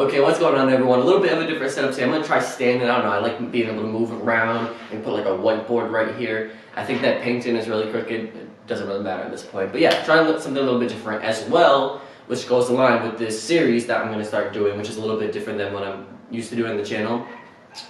Okay, what's going on everyone? A little bit of a different setup today. I'm going to try standing. I don't know, I like being able to move around and put like a whiteboard right here. I think that painting is really crooked. It doesn't really matter at this point. But yeah, trying to look something a little bit different as well, which goes along with this series that I'm going to start doing, which is a little bit different than what I'm used to doing on the channel,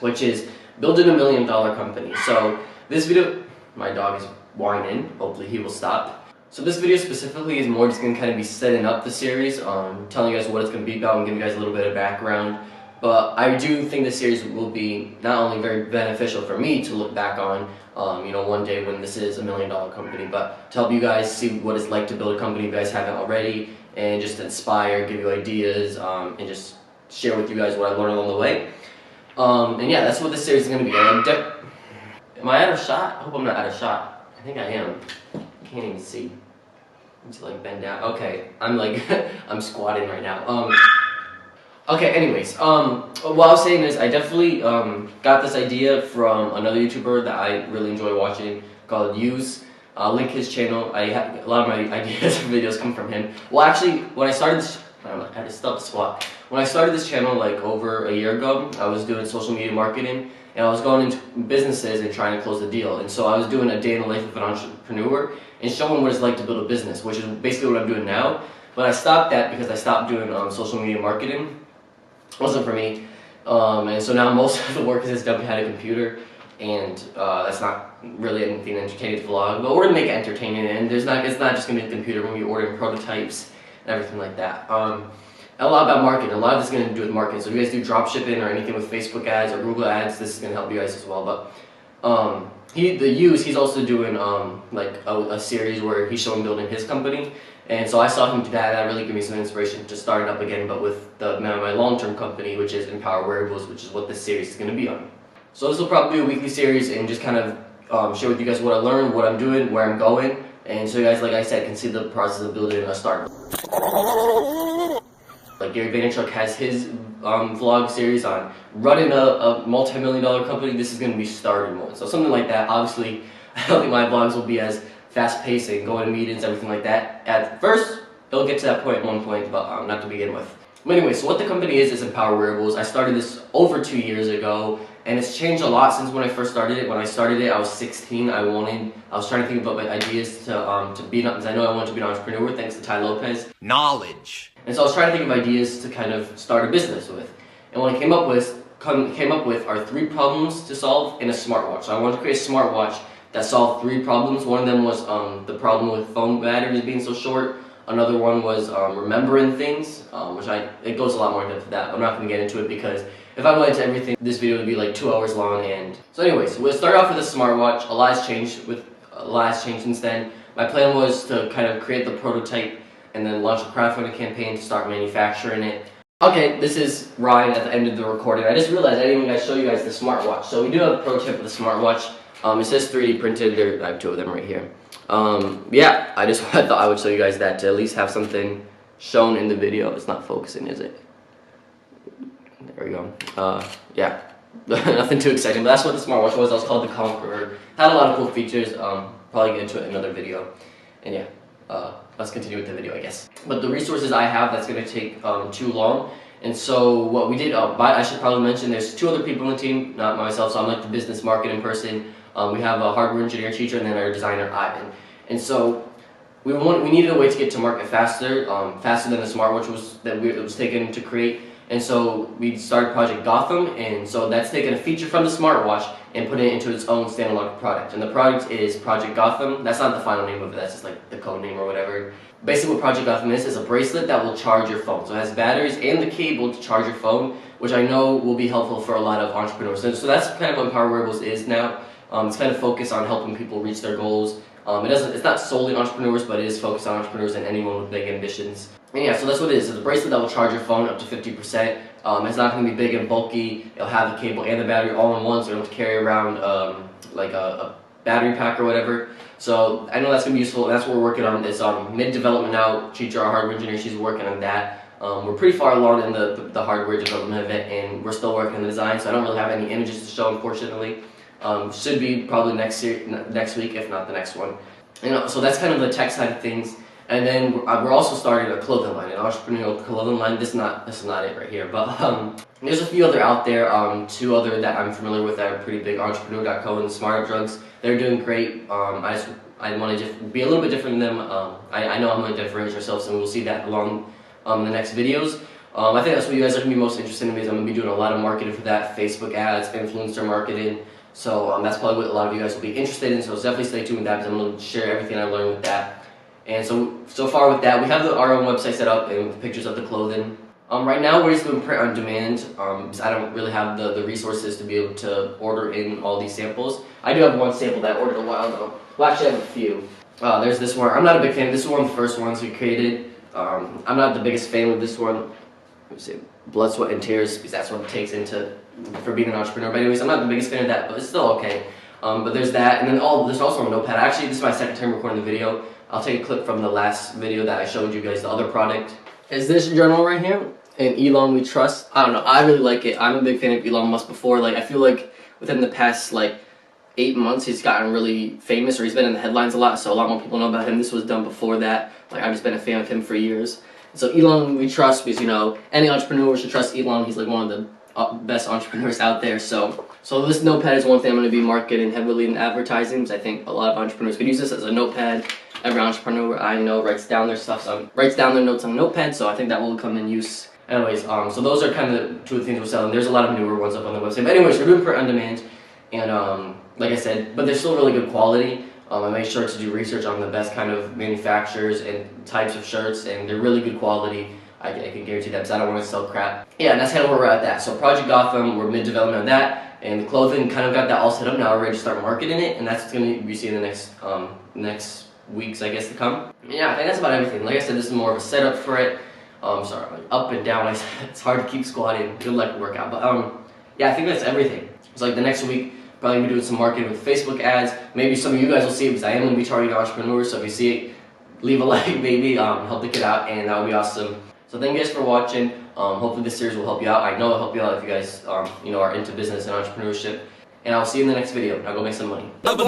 which is building $1 million company. So this video, my dog is whining. Hopefully he will stop. So this video specifically is more just going to kind of be setting up the series, telling you guys what it's going to be about and giving you guys a little bit of background. But I do think this series will be not only very beneficial for me to look back on, one day when this is $1 million company, but to help you guys see what it's like to build a company if you guys haven't already, and just to inspire, give you ideas, and just share with you guys what I learned along the way. And yeah, that's what this series is going to be. Am I out of shot? I hope I'm not out of shot. I think I am. Can't even see. I need to like bend down. Okay, I'm like I'm squatting right now. Okay, anyways, what I was saying is I definitely got this idea from another YouTuber that I really enjoy watching called Use. I'll link his channel. I have a lot of my ideas and videos come from him. Well, actually, when I started this, I don't know, I had to stop the squat. When I started this channel like over a year ago, I was doing social media marketing and I was going into businesses and trying to close a deal. And so I was doing a day in the life of an entrepreneur and showing what it's like to build a business, which is basically what I'm doing now. But I stopped that because I stopped doing social media marketing. It wasn't for me. And so now most of the work is done behind a computer, and that's not really anything entertaining to vlog. But we're gonna make it entertaining, and it's not just gonna be a computer. We're gonna be ordering prototypes and everything like that. A lot about marketing. A lot of this is going to do with marketing. So if you guys do drop shipping or anything with Facebook ads or Google ads, this is going to help you guys as well. But he's also doing like a series where he's showing building his company, and so I saw him do that. That really gave me some inspiration to start it up again, but with my long-term company, which is Empower Wearables, which is what this series is going to be on. So this will probably be a weekly series and just kind of share with you guys what I learned, what I'm doing, where I'm going, and so you guys, like I said, can see the process of building a startup. Like Gary Vaynerchuk has his vlog series on running a multi-million-dollar company. This is going to be starting one. So something like that. Obviously, I don't think my vlogs will be as fast-paced and going to meetings, everything like that. At first, it'll get to that point at one point, but not to begin with. But anyway, so what the company is Empower Wearables. I started this over 2 years ago, and it's changed a lot since when I first started it. When I started it, I was 16. I was trying to think about my ideas to be, because I know I wanted to be an entrepreneur, thanks to Tai Lopez. Knowledge. And so I was trying to think of ideas to kind of start a business with. And what I came up with are 3 problems to solve in a smartwatch. So I wanted to create a smartwatch that solved 3 problems. One of them was the problem with phone batteries being so short. Another one was remembering things, it goes a lot more into that, but I'm not going to get into it because if I went into everything, this video would be like 2 hours long. And so anyways, we'll start off with a smartwatch. A lot has changed since then. My plan was to kind of create the prototype and then launch a crowdfunding campaign to start manufacturing it. Okay, this is Ryan at the end of the recording. I just realized I didn't even show you guys the smartwatch. So we do have a prototype of the smartwatch. It says 3D printed. I have 2 of them right here. Yeah, I thought I would show you guys that to at least have something shown in the video. It's not focusing, is it? There we go. Yeah, nothing too exciting, but that's what the smartwatch was. That was called the Conqueror. Had a lot of cool features. Probably get into it in another video. And yeah, let's continue with the video, I guess. But the resources I have, that's going to take too long. And so what we did, I should probably mention there's 2 other people on the team, not myself, so I'm like the business marketing person. We have a hardware engineer teacher and then our designer Ivan. And so we needed a way to get to market faster, faster than the smartwatch it was taken to create. And so we started Project Gotham, and so that's taken a feature from the smartwatch and put it into its own standalone product. And the product is Project Gotham. That's not the final name of it, that's just like the code name or whatever. Basically what Project Gotham is a bracelet that will charge your phone. So it has batteries and the cable to charge your phone, which I know will be helpful for a lot of entrepreneurs. So that's kind of what Empower Wearables is now. It's kind of focused on helping people reach their goals. It's not solely entrepreneurs, but it is focused on entrepreneurs and anyone with big ambitions. And yeah, so that's what it is. It's a bracelet that will charge your phone up to 50%. It's not going to be big and bulky. It'll have the cable and the battery all in one, so you don't have to carry around like a battery pack or whatever. So I know that's going to be useful, and that's what we're working on. It's mid-development now. Chicha, our hardware engineer, she's working on that. We're pretty far along in the hardware development of it, and we're still working on the design, so I don't really have any images to show, unfortunately. Should be probably next week, if not the next one. So that's kind of the tech side of things. And then we're also starting a clothing line, an entrepreneurial clothing line. This is not it right here, but there's a few other out there. 2 other that I'm familiar with that are pretty big: Entrepreneur.co and Smart Up Drugs. They're doing great. I want to just be a little bit different than them. I know I'm going to differentiate ourselves, and we'll see that along the next videos. I think that's what you guys are going to be most interested in, because I'm going to be doing a lot of marketing for that, Facebook ads, influencer marketing. So that's probably what a lot of you guys will be interested in. So definitely stay tuned with that, because I'm going to share everything I learned with that. And so far with that, we have our own website set up and with pictures of the clothing. Right now we're just doing print on demand, because I don't really have the resources to be able to order in all these samples. I do have one sample that I ordered a while ago. Well, actually I have a few. There's this one. I'm not a big fan. This is one of the first ones we created. I'm not the biggest fan of this one. Let me see. Blood, sweat, and tears, because that's what it takes for being an entrepreneur. But anyways, I'm not the biggest fan of that, but it's still okay. But there's that, and then there's also a notepad. Actually, this is my second time recording the video. I'll take a clip from the last video that I showed you guys, the other product. Is this journal right here, and Elon We Trust. I don't know, I really like it. I'm a big fan of Elon Musk before. Like, I feel like within the past, 8 months, he's gotten really famous, or he's been in the headlines a lot, so a lot more people know about him. This was done before that. I've just been a fan of him for years. So Elon We Trust, because, any entrepreneur should trust Elon. He's, one of the best entrepreneurs out there. So this notepad is one thing I'm going to be marketing heavily in advertising, because I think a lot of entrepreneurs could use this as a notepad. Every entrepreneur I know writes down their notes on a notepad, so I think that will come in use. Anyways, so those are kind of the 2 things we're selling. There's a lot of newer ones up on the website. But anyways, we're doing print on demand, and like I said, but they're still really good quality. I made sure to do research on the best kind of manufacturers and types of shirts, and they're really good quality. I can guarantee that, because I don't want to sell crap. Yeah, and that's kind of where we're at that. So Project Gotham, we're mid-development on that, and the clothing kind of got that all set up. Now we're ready to start marketing it, and that's going to be seen in the next weeks, I guess, to come. Yeah, I think that's about everything. Like I said, this is more of a setup for it. Sorry, up and down. It's hard to keep squatting. Good luck workout, but yeah, I think that's everything. It's the next week. Probably gonna be doing some marketing with Facebook ads. Maybe some of you guys will see it, because I am gonna be targeting entrepreneurs. So if you see it, leave a like, maybe help the kid out, and that would be awesome. So thank you guys for watching. Hopefully this series will help you out. I know it'll help you out if you guys are into business and entrepreneurship. And I'll see you in the next video. Now go make some money. I put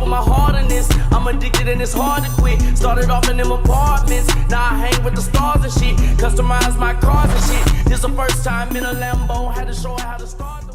my heart in this. I'm addicted and it's hard to quit. Started off in them apartments. Now I hang with the stars and shit. Customize my cars and shit. This the first time in a Lambo. Had to show her how to start.